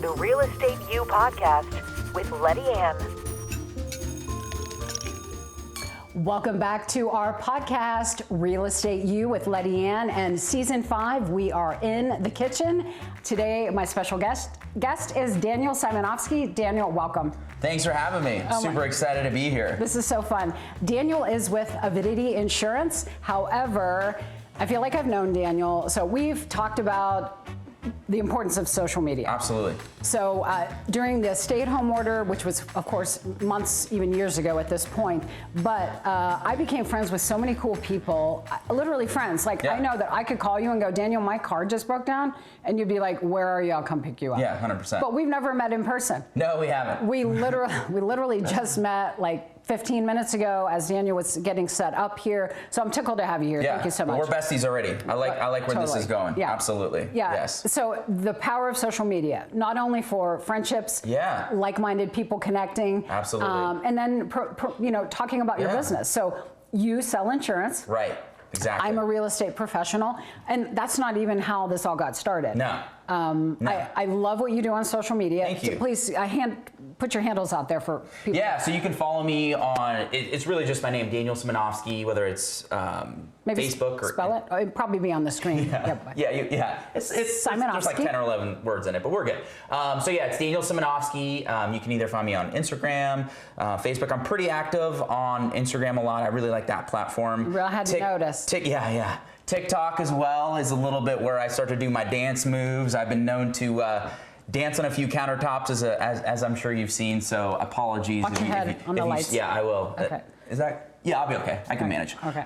the Real Estate U podcast with Lettiann. Welcome back to our podcast, Real Estate U with Lettiann, and season 5. We are in the kitchen. Today, my special guest is Daniel Simanovsky. Daniel, welcome. Thanks for having me. Super excited to be here. This is so fun. Daniel is with Avidity Insurance. However, I feel like I've known Daniel, so we've talked about the importance of social media. Absolutely. So during the stay-at-home order, which was, of course, months, even years ago at this point, but I became friends with so many cool people, literally friends. Like, I know that I could call you and go, Daniel, my car just broke down, and you'd be like, where are you? I'll come pick you up. Yeah, 100%. But we've never met in person. No, we haven't. We literally just met like 15 minutes ago as Daniel was getting set up here. So I'm tickled to have you here. Yeah. Thank you so much. We're besties already. I like where totally. this is going. Yeah. Absolutely. Yeah. Yes. So the power of social media, not only for friendships, like-minded people connecting. Absolutely. And then, talking about your business. So you sell insurance. Right. Exactly. I'm a real estate professional, and that's not even how this all got started. No. I love what you do on social media. Thank you. So please put your handles out there for people. Yeah, so you can follow me on, it's really just my name, Daniel Simanovsky, whether it's Maybe Facebook or... Spell it? It'd probably be on the screen. Yeah. It's Simanovsky. there's like 10 or 11 words in it, but we're good. It's Daniel Simanovsky. You can either find me on Instagram, Facebook. I'm pretty active on Instagram a lot. I really like that platform. I had to notice. TikTok as well is a little bit where I start to do my dance moves. I've been known to dance on a few countertops as I'm sure you've seen, so apologies. Watch your head on the lights. Yeah, I will. Okay. Is that? Yeah, I'll be okay. I can manage. Okay.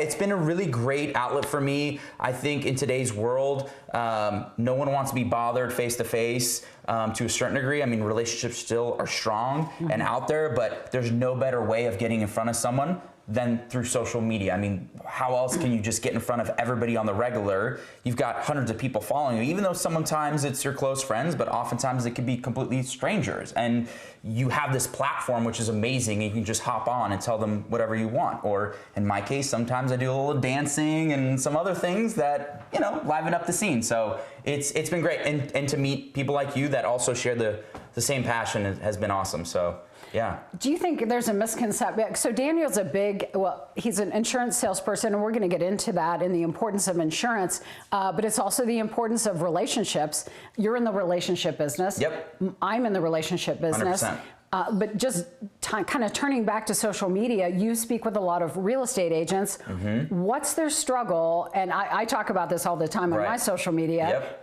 It's been a really great outlet for me. I think in today's world, no one wants to be bothered face to face to a certain degree. I mean, relationships still are strong and out there, but there's no better way of getting in front of someone than through social media. I mean, how else can you just get in front of everybody on the regular? You've got hundreds of people following you, even though sometimes it's your close friends, but oftentimes it could be completely strangers. And you have this platform, which is amazing. You can just hop on and tell them whatever you want. Or in my case, sometimes I do a little dancing and some other things that, liven up the scene. So it's been great. And to meet people like you that also share the same passion has been awesome. So. Yeah. Do you think there's a misconception? So Daniel's he's an insurance salesperson, and we're going to get into that and the importance of insurance, but it's also the importance of relationships. You're in the relationship business. Yep. I'm in the relationship business. 100%. But just kind of turning back to social media, you speak with a lot of real estate agents. Mm-hmm. What's their struggle? And I talk about this all the time on my social media. Yep.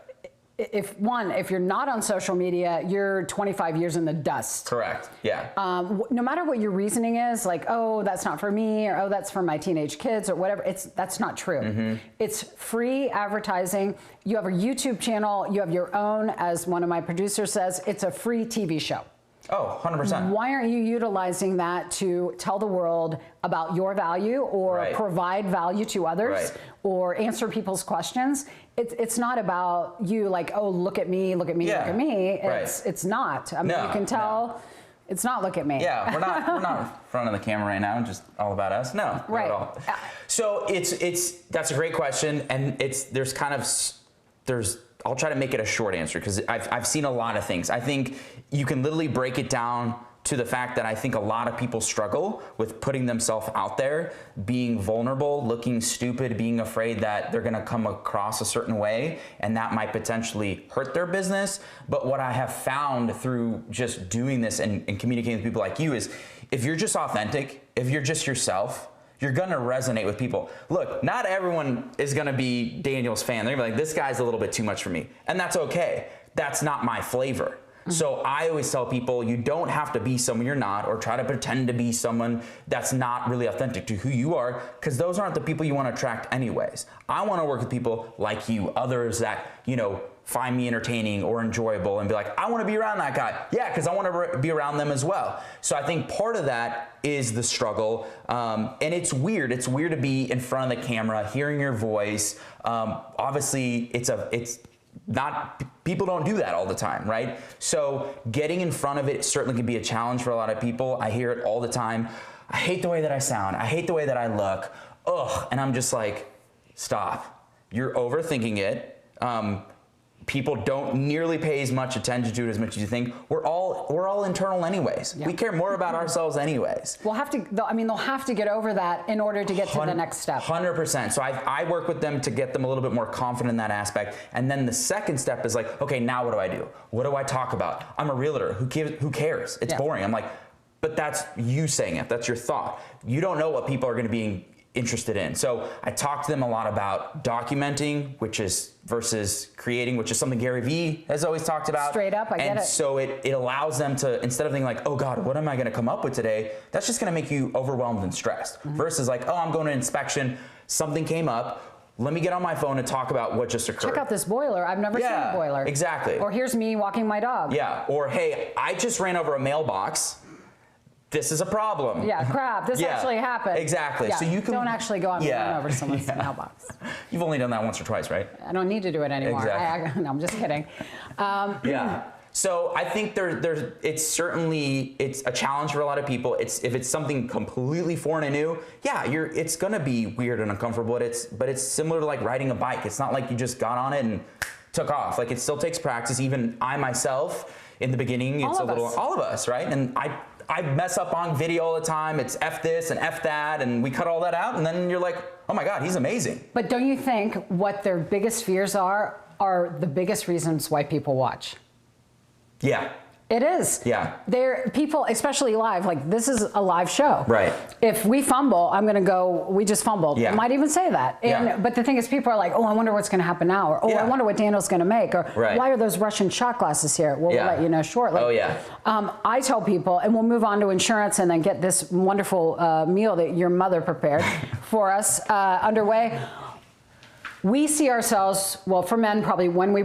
If you're not on social media, you're 25 years in the dust. Correct. Yeah. No matter what your reasoning is, like, oh, that's not for me, or oh, that's for my teenage kids, or whatever, that's not true. Mm-hmm. It's free advertising. You have a YouTube channel. You have your own, as one of my producers says, it's a free TV show. Oh, 100%. Why aren't you utilizing that to tell the world about your value or provide value to others or answer people's questions? It's not about you like, oh, look at me, look at me, look at me. It's not. I mean, you can tell it's not look at me. Yeah, we're not in front of the camera right now, just all about us. No, not at all. So that's a great question, and I'll try to make it a short answer because I've seen a lot of things. I think you can literally break it down to the fact that I think a lot of people struggle with putting themselves out there, being vulnerable, looking stupid, being afraid that they're gonna come across a certain way and that might potentially hurt their business. But what I have found through just doing this and communicating with people like you is if you're just authentic, if you're just yourself, you're gonna resonate with people. Look, not everyone is gonna be Daniel's fan. They're gonna be like, this guy's a little bit too much for me. And that's okay. That's not my flavor. Mm-hmm. So I always tell people, you don't have to be someone you're not or try to pretend to be someone that's not really authentic to who you are, because those aren't the people you wanna attract anyways. I wanna work with people like you, others that, find me entertaining or enjoyable and be like, I want to be around that guy. Yeah, because I want to be around them as well. So I think part of that is the struggle. And it's weird. It's weird to be in front of the camera, hearing your voice. Obviously, it's not, people don't do that all the time, right? So getting in front of it certainly can be a challenge for a lot of people. I hear it all the time. I hate the way that I sound. I hate the way that I look. Ugh. And I'm just like, stop. You're overthinking it. people don't nearly pay as much attention to it as much as you think. We're all internal anyways. We care more about ourselves anyways. They'll have to get over that in order to get to the next step. 100%. So I work with them to get them a little bit more confident in that aspect. And then the second step is like, okay, now what do I do? What do I talk about? I'm a realtor. Who cares? It's boring. I'm like, but that's you saying it. That's your thought. You don't know what people are going to be interested in. So I talk to them a lot about documenting, which is versus creating, which is something Gary Vee has always talked about. Straight up, I get it. And so it allows them to, instead of thinking like, oh God, what am I going to come up with today? That's just going to make you overwhelmed and stressed. Versus like, oh, I'm going to inspection. Something came up. Let me get on my phone and talk about what just occurred. Check out this boiler. I've never seen a boiler. Exactly. Or here's me walking my dog. Yeah. Or hey, I just ran over a mailbox. This is a problem. Yeah, crap. This actually happened. Exactly. Yeah. So you can don't actually go on and run over someone's mailbox. You've only done that once or twice, right? I don't need to do it anymore. Exactly. No, I'm just kidding. Yeah. So I think it's a challenge for a lot of people. If it's something completely foreign and new, it's gonna be weird and uncomfortable. But it's similar to like riding a bike. It's not like you just got on it and took off. Like it still takes practice. Even I myself, in the beginning, all of us, right? And I mess up on video all the time. It's F this and F that, and we cut all that out, and then you're like, oh my God, he's amazing. But don't you think what their biggest fears are the biggest reasons why people watch? Yeah. It is. Yeah. People, especially live, like this is a live show. Right. If we fumble, I'm going to go, we just fumbled. Yeah. I might even say that. But the thing is, people are like, oh, I wonder what's going to happen now. Or, oh, I wonder what Daniel's going to make. Or why are those Russian shot glasses here? We'll let you know shortly. Oh, yeah. I tell people, and we'll move on to insurance and then get this wonderful meal that your mother prepared for us underway. We see ourselves, well, for men, probably when we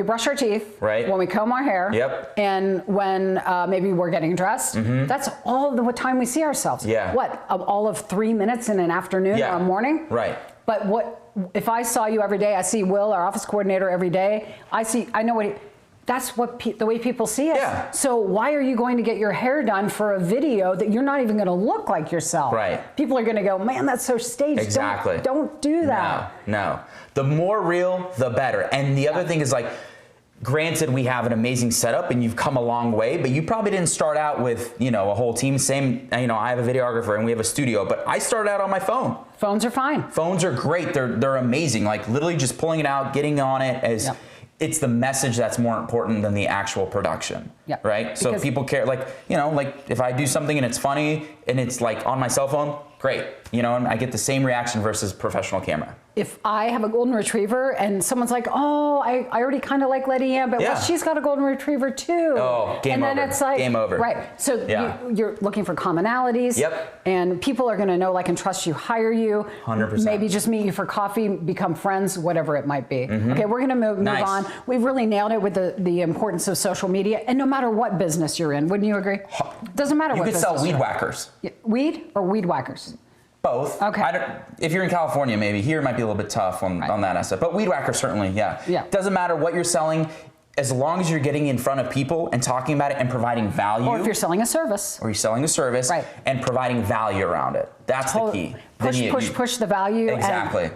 brush our teeth, right, when we comb our hair, and when maybe we're getting dressed. That's all the time we see ourselves. Yeah. What? All of 3 minutes in an afternoon or a morning? Right. But what if I saw you every day? I see Will, our office coordinator, every day. I know what. That's what the way people see it. Yeah. So why are you going to get your hair done for a video that you're not even going to look like yourself? Right. People are going to go, man, that's so staged. Exactly. Don't do that. No. The more real, the better. And the other thing is like, granted, we have an amazing setup and you've come a long way, but you probably didn't start out with, a whole team. Same, I have a videographer and we have a studio, but I started out on my phone. Phones are fine. Phones are great. They're amazing. Like literally just pulling it out, getting on it as. Yep. It's the message that's more important than the actual production, right? So if people care, like if I do something and it's funny and it's like on my cell phone, great, and I get the same reaction versus professional camera. If I have a golden retriever and someone's like, oh, I already kind of like Lettiann, but well, she's got a golden retriever too. Oh, game over. And then it's like, game over. Right. So you're looking for commonalities. Yep. And people are going to know, like, and trust you, hire you. 100%. Maybe just meet you for coffee, become friends, whatever it might be. Okay, we're going to move on. We've really nailed it with the importance of social media. And no matter what business you're in, wouldn't you agree? Doesn't matter what business you could sell weed whackers. Weed or weed whackers? Both. Okay. If you're in California, maybe here it might be a little bit tough on that aspect. But weed whacker certainly, yeah. Doesn't matter what you're selling, as long as you're getting in front of people and talking about it and providing value. Or if you're selling a service. And providing value around it. That's the key. Push the value. Exactly. And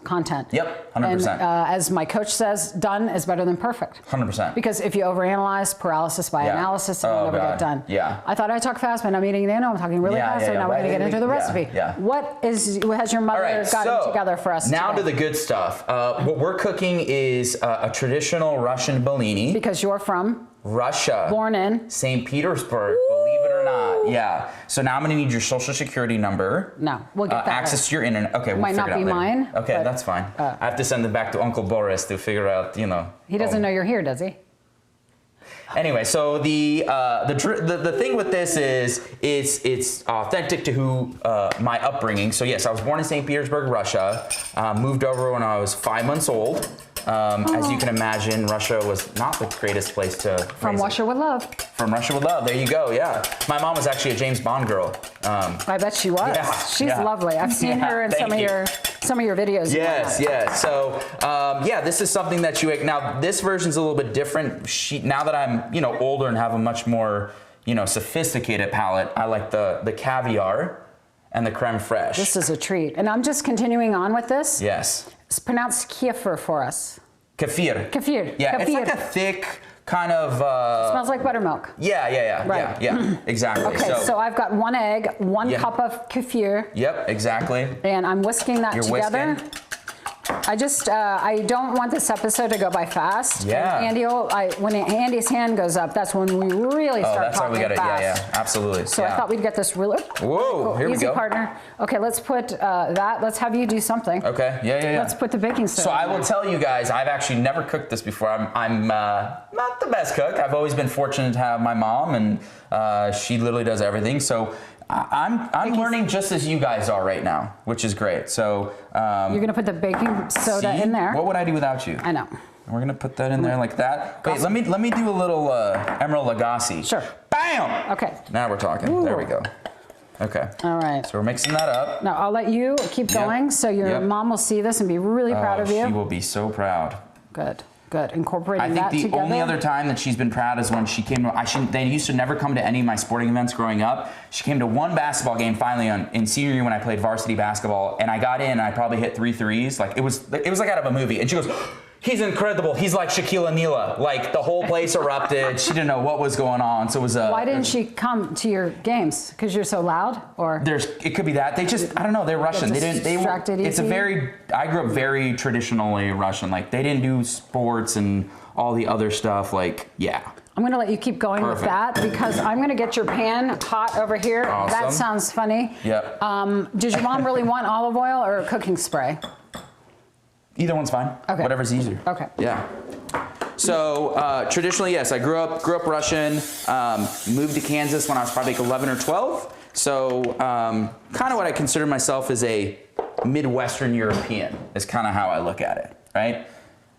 content. Yep, 100%. And as my coach says, done is better than perfect. 100%. Because if you overanalyze, paralysis by analysis, it'll never get done. Yeah. I thought I talked fast, but I'm eating Daniel. I'm talking really fast, so now we're going to get into the recipe. What has your mother gotten together for us now today? To the good stuff. What we're cooking is a traditional Russian Blini. Because you're from? Russia. Born in? St. Petersburg, believe it or not. Yeah. So now I'm going to need your social security number. No, we'll get that. Access to your internet. Okay, we'll might figure it out not be later. mine. Okay, that's fine. I have to send them back to Uncle Boris to figure out, He doesn't know you're here, does he? Anyway, so the thing with this is it's authentic to who my upbringing. So yes, I was born in St. Petersburg, Russia. Moved over when I was 5 months old. As you can imagine, Russia was not the greatest place to From Russia with Love. From Russia with Love. There you go. Yeah, my mom was actually a James Bond girl. I bet she was. Yeah, She's lovely. I've seen her in some of your videos. Yes. So this is something that you now. This version's a little bit different. Now that I'm older and have a much more sophisticated palate, I like the caviar and the creme fraiche. This is a treat, and I'm just continuing on with this. Yes. Pronounce kefir for us. Kefir. Kefir. Yeah, Kefir. it's like a thick kind of... smells like buttermilk. Yeah. Right. Yeah, exactly. Okay, so I've got 1 egg, 1 cup of kefir. Yep, exactly. And I'm whisking that together. Whisking. I don't want this episode to go by fast. Yeah. And when Andy's hand goes up, that's when we really start talking fast. Yeah, absolutely. So I thought we'd get this really... Whoa, here we go. Easy, partner. Okay, let's put that. Let's have you do something. Okay, yeah. Let's put the baking soda. So I will tell you guys, I've actually never cooked this before. I'm not the best cook. I've always been fortunate to have my mom, and she literally does everything. So I'm learning just as you guys are right now, which is great. So you're gonna put the baking soda in there. What would I do without you? I know. We're gonna put that in there like that. Wait, let me do a little Emerald Lagasse. Sure. Bam. Okay. Now we're talking. Ooh. There we go. Okay. All right. So we're mixing that up. Now I'll let you keep going, so your mom will see this and be really proud of you. She will be so proud. Good. Incorporating that together. I think the together. only other time that she's been proud is when she came to, they used to never come to any of my sporting events growing up. She came to one basketball game finally in senior year when I played varsity basketball, and I got in and I probably hit 3 threes. Like it was like out of a movie. And she goes, he's incredible. He's like Shaquille O'Neal. Like the whole place erupted. She didn't know what was going on. So it was Why didn't she come to your games? Because you're so loud, or it could be that they just I don't know. They're Russian. I grew up very traditionally Russian. Like they didn't do sports and all the other stuff. Like I'm gonna let you keep going with that because I'm gonna get your pan hot over here. Awesome. That sounds funny. Yep. Did your mom really want olive oil or cooking spray? Either one's fine. Okay. Whatever's easier. Okay. Yeah. So traditionally, yes, I grew up Russian. Moved to Kansas when I was probably like 11 or 12. So kind of what I consider myself as a Midwestern European is kind of how I look at it, right?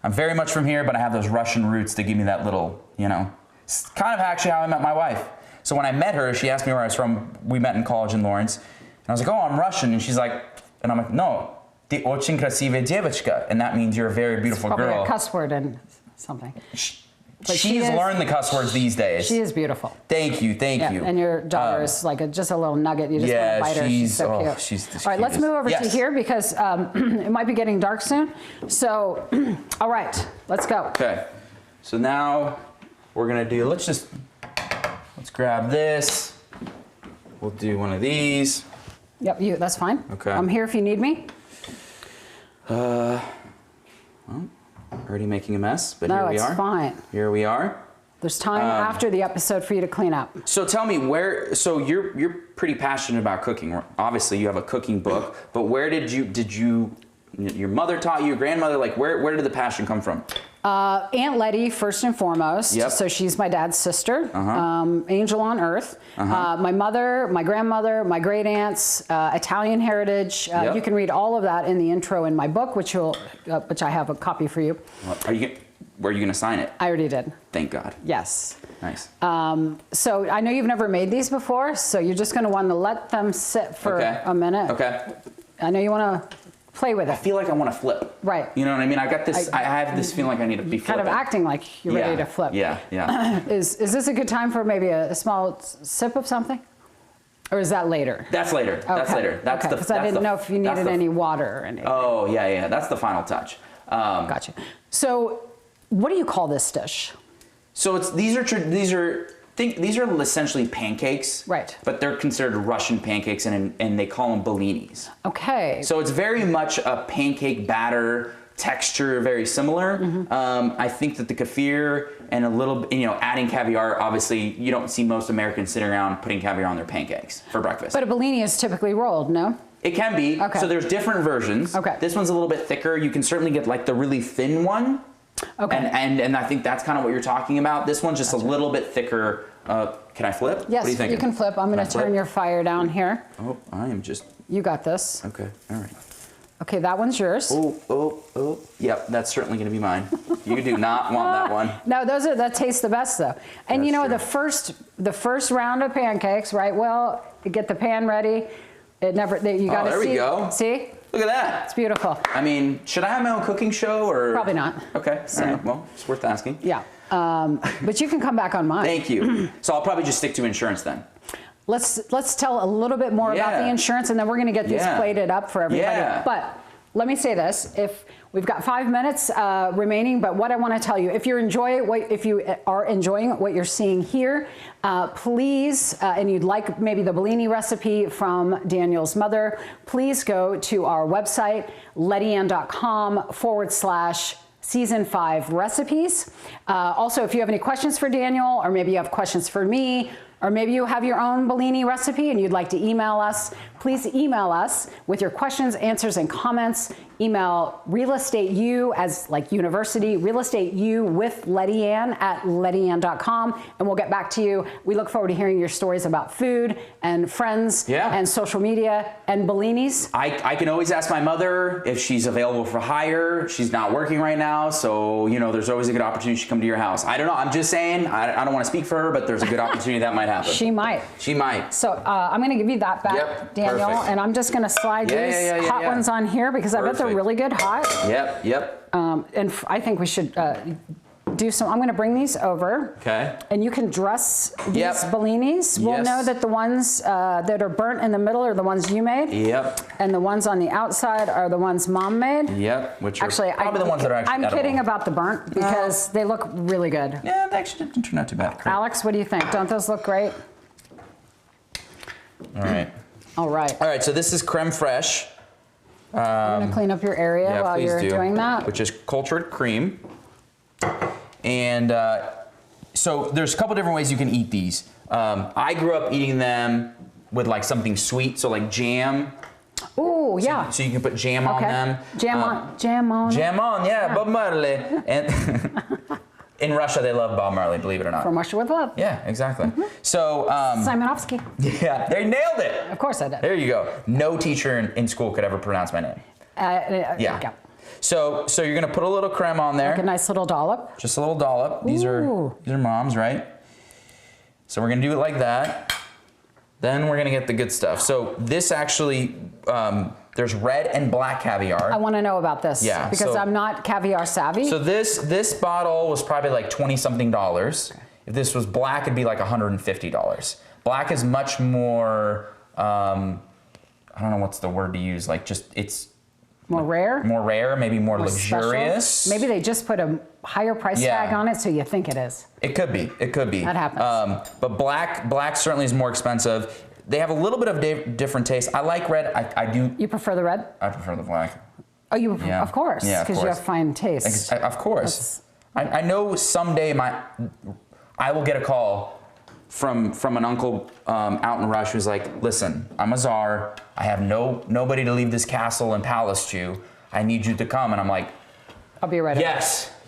I'm very much from here, but I have those Russian roots that give me that little, it's kind of actually how I met my wife. So when I met her, she asked me where I was from. We met in college in Lawrence. And I was like, oh, I'm Russian. And she's like, and I'm like, no. Ты очень красивая девочка, and that means you're a very beautiful girl. Probably a cuss word and something. She's learned the cuss words these days. She is beautiful. Thank you. And your daughter is like just a little nugget. You just want to bite her. She's so cute. She's the all right, let's move over to here because it might be getting dark soon. So, all right, let's go. Okay. So now we're gonna do. Let's grab this. We'll do one of these. Yep, that's fine. Okay. I'm here if you need me. Well, already making a mess, but here we are. No, it's fine. Here we are. There's time after the episode for you to clean up. So tell me so you're pretty passionate about cooking. Obviously you have a cooking book, but where did you your mother taught you, your grandmother, like where did the passion come from? Aunt Letty, first and foremost. Yep. So she's my dad's sister, angel on earth. My mother, my grandmother, my great aunts, Italian heritage. Yep. You can read all of that in the intro in my book, which I have a copy for you. Where are you going to sign it? I already did. Thank God. Yes. Nice. So I know you've never made these before, so you're just going to want to let them sit for a minute. Okay. I know you want to play with it. I feel like I want to flip. Right. You know what I mean? I have this feeling like I need to be flipping. Kind of acting like you're ready to flip. Yeah. Is this a good time for maybe a small sip of something? Or is that later? That's later. Okay. That's later. That's because I didn't know if you needed any water or anything. Oh, yeah. That's the final touch. Gotcha. So what do you call this dish? So these are essentially pancakes, right? But they're considered Russian pancakes, and they call them Blinis. Okay. So it's very much a pancake batter texture, very similar. I think that the kefir and a little, adding caviar. Obviously, you don't see most Americans sitting around putting caviar on their pancakes for breakfast. But a Blini is typically rolled, no? It can be. Okay. So there's different versions. Okay. This one's a little bit thicker. You can certainly get like the really thin one. Okay. And I think that's kind of what you're talking about. This one's just a little bit thicker. Can I flip? Yes, what do you think? You can flip. I'm going to turn your fire down here. Oh, I am just... You got this. Okay, all right. Okay, that one's yours. Oh. Yep, that's certainly going to be mine. You do not want that one. No, that tastes the best though. And that's true. the first round of pancakes, right? Well, you get the pan ready. You got to see. There we go. See? Look at that. It's beautiful. I mean, should I have my own cooking show or? Probably not. Okay. All right. Well, it's worth asking. Yeah. But you can come back on mine. Thank you. So I'll probably just stick to insurance then. Let's tell a little bit more about the insurance, and then we're going to get these plated up for everybody. Yeah. But let me say this: if we've got 5 minutes remaining, but what I want to tell you, if you are enjoying what you're seeing here, please, and you'd like maybe the Bellini recipe from Daniel's mother, please go to our website, Lettiann.com/Season 5 recipes. Also, if you have any questions for Daniel, or maybe you have questions for me, or maybe you have your own Bellini recipe and you'd like to email us, please email us with your questions, answers, and comments. Email realestateu as like university, realestateu with Lettiann at Lettiann.com, and we'll get back to you. We look forward to hearing your stories about food and friends and social media and Bellinis. I can always ask my mother if she's available for hire. She's not working right now, so you know there's always a good opportunity to come to your house. I don't know. I'm just saying. I don't want to speak for her, but there's a good opportunity that might happen. She might. She might. So I'm going to give you that back, Daniel, and I'm just going to slide these hot ones on here because I bet they're really good hot. And I think we should do some. I'm going to bring these over. Okay. And you can dress these Bellinis. We'll know that the ones that are burnt in the middle are the ones you made. And the ones on the outside are the ones Mom made. Which are actually probably the ones that are actually edible. Kidding about the burnt because they look really good. Yeah, they actually didn't turn out too bad. Alex, what do you think? Don't those look great? All right. All right. All right. So this is creme fraiche. I'm going to clean up your area while you're doing that. Which is cultured cream. And so there's a couple different ways you can eat these. I grew up eating them with like something sweet, so like jam. Ooh, yeah. So you can put jam on them. Jam on. Jam on, Bob Marley. And in Russia, they love Bob Marley, believe it or not. From Russia with Love. Yeah, exactly. So Simanovsky. Yeah, they nailed it. Of course I did. There you go. No teacher in school could ever pronounce my name. Yeah. So you're gonna put a little creme on there. Like a nice little dollop. Just a little dollop. These are Mom's, right? So we're gonna do it like that. Then we're gonna get the good stuff. So this actually, there's red and black caviar. I want to know about this. Yeah. Because I'm not caviar savvy. So this bottle was probably like $20-something. If this was black, it'd be like $150. Black is much more, I don't know what's the word to use. Like it's more rare. More rare, maybe more luxurious. Special. Maybe they just put a higher price tag on it, so you think it is. It could be. It could be. That happens. But black certainly is more expensive. They have a little bit of different taste. I like red. I do. You prefer the red? I prefer the black. Oh, you? Yeah. Of course. Yeah, because you have fine taste. Of course. I know someday I will get a call from an uncle out in Russia who's like, listen, I'm a czar. I have nobody to leave this castle and palace to. I need you to come. And I'm like, I'll be right over.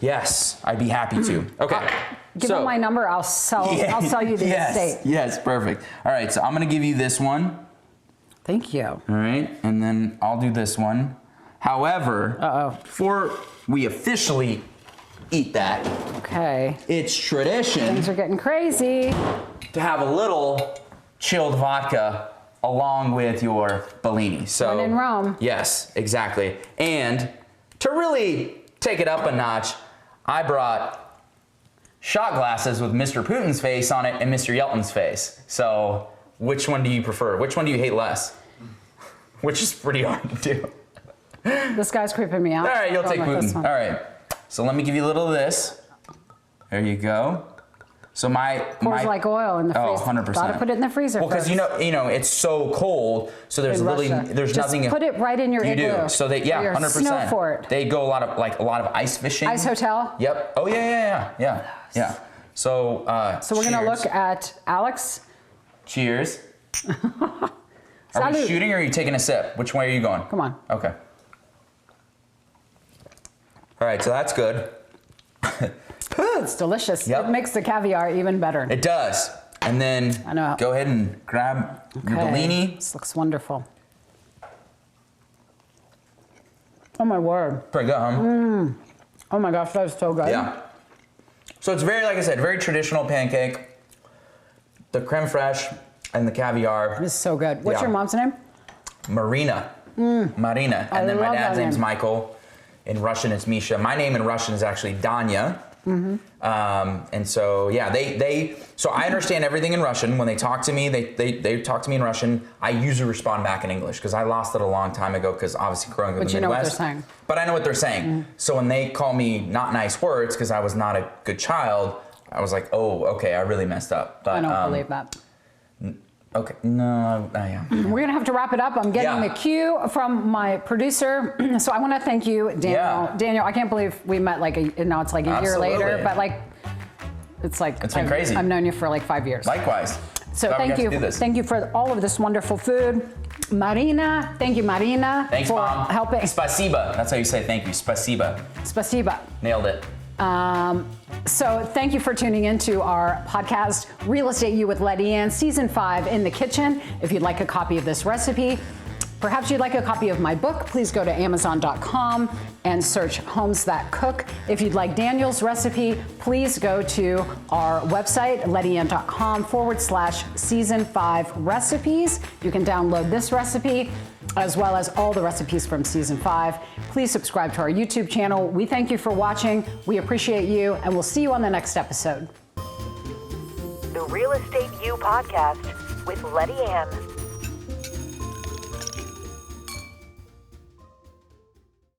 Yes, I'd be happy to. Okay. Give them my number. I'll sell you the estate. Yes, perfect. All right, so I'm gonna give you this one. Thank you. All right, and then I'll do this one. However, before we officially eat that, it's tradition. Things are getting crazy. To have a little chilled vodka along with your Bellini. So when in Rome. Yes, exactly. And to really take it up a notch, I brought shot glasses with Mr. Putin's face on it and Mr. Yeltsin's face. So which one do you prefer? Which one do you hate less? Which is pretty hard to do. This guy's creeping me out. All right, you'll take Putin. All right. So let me give you a little of this. There you go. So pours like oil in the freezer. 100%. Gotta put it in the freezer. Well, because you know it's so cold, so there's there's nothing. Just put it right in your igloo. You do. So 100%. Snow fort. They go a lot of ice fishing. Ice hotel. Yep. Oh yeah. So we're gonna look at Alex. Cheers. Are we shooting or are you taking a sip? Which way are you going? Come on. Okay. All right, so that's good. It's delicious. Yep. It makes the caviar even better. It does. And then go ahead and grab your Bellini. This looks wonderful. Oh my word. Pretty good, huh? Oh my gosh, that is so good. Yeah. So it's very, like I said, very traditional pancake. The creme fraiche and the caviar. This is so good. What's your mom's name? Marina. Marina. And then my dad's name's Michael. In Russian, it's Misha. My name in Russian is actually Danya. And so, yeah, so I understand everything in Russian. When they talk to me, they talk to me in Russian. I usually respond back in English because I lost it a long time ago because obviously growing up in the Midwest. But you know what they're saying. But I know what they're saying. So when they call me not nice words because I was not a good child, I was like, oh, okay, I really messed up. But, I don't believe that. Okay, no, I am. We're gonna have to wrap it up. I'm getting the cue from my producer. So I wanna thank you, Daniel. Yeah. Daniel, I can't believe we met now it's like a year later, but it's been crazy. I've known you for like 5 years. Likewise. So thank you. Thank you for all of this wonderful food. Marina, thank you, Marina. Thanks, for Mom. helping. Spasiba, that's how you say thank you, spasiba. Spasiba. Nailed it. So thank you for tuning in to our podcast, Real Estate You with Lettiann, Season 5 in the kitchen. If you'd like a copy of this recipe, perhaps you'd like a copy of my book, please go to Amazon.com and search Homes That Cook. If you'd like Daniel's recipe, please go to our website, Lettiann.com/Season 5 recipes. You can download this recipe as well as all the recipes from Season 5. Please subscribe to our YouTube channel. We thank you for watching. We appreciate you, and we'll see you on the next episode. The Real Estate You podcast with Lettiann.